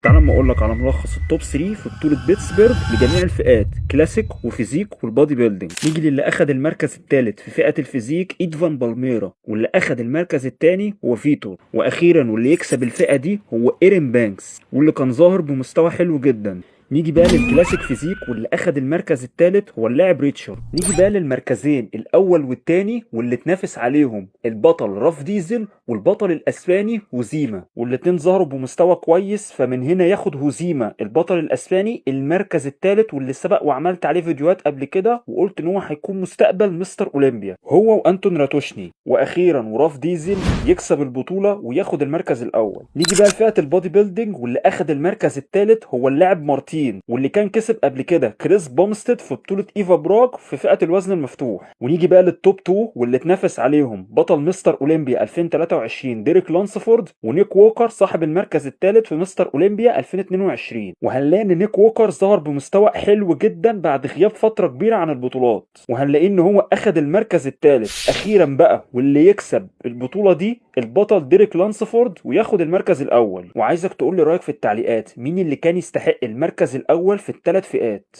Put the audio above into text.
تعال اما اقول لك على ملخص التوب 3 في بطولة بيتسبرج لجميع الفئات كلاسيك وفيزيك والبادي بيلدينج. نيجي للي اخذ المركز الثالث في فئة الفيزيك ايدفان بالميرا، واللي اخذ المركز الثاني هو فيتور، واخيرا واللي يكسب الفئة دي هو ايرين بانكس، واللي كان ظاهر بمستوى حلو جدا. نيجي بقى للكلاسيك فيزيك، واللي اخذ المركز الثالث هو اللاعب ريتشارد. نيجي بقى للمركزين الاول والثاني واللي اتنافس عليهم البطل راف ديزل والبطل الاسباني هوزيما، والاتنين ظهروا بمستوى كويس، فمن هنا ياخد هوزيما البطل الاسباني المركز الثالث، واللي سبق وعملت عليه فيديوهات قبل كده وقلت ان هو هيكون مستقبل مستر اولمبيا، هو وانتون راتوشني. واخيرا وراف ديزل يكسب البطوله وياخد المركز الاول. نيجي بقى لفئه البودي بيلدينج، واللي اخد المركز الثالث هو اللاعب مارتين، واللي كان كسب قبل كده كريس بومستد في بطوله ايفا براغ في فئه الوزن المفتوح. ونيجي بقى للتوب 2 واللي اتنافس عليهم بطل مستر اولمبيا 2023 ديريك لانسفورد ونيك ووكر صاحب المركز الثالث في مستر اولمبيا 2022. وهنلاقي ان نيك ووكر ظهر بمستوى حلو جدا بعد غياب فتره كبيره عن البطولات، وهنلاقي ان هو اخد المركز الثالث اخيرا بقى، واللي يكسب البطوله دي البطل ديريك لانسفورد وياخد المركز الاول. وعايزك تقول لي رايك في التعليقات، مين اللي كان يستحق المركز الاول في الثلاث فئات؟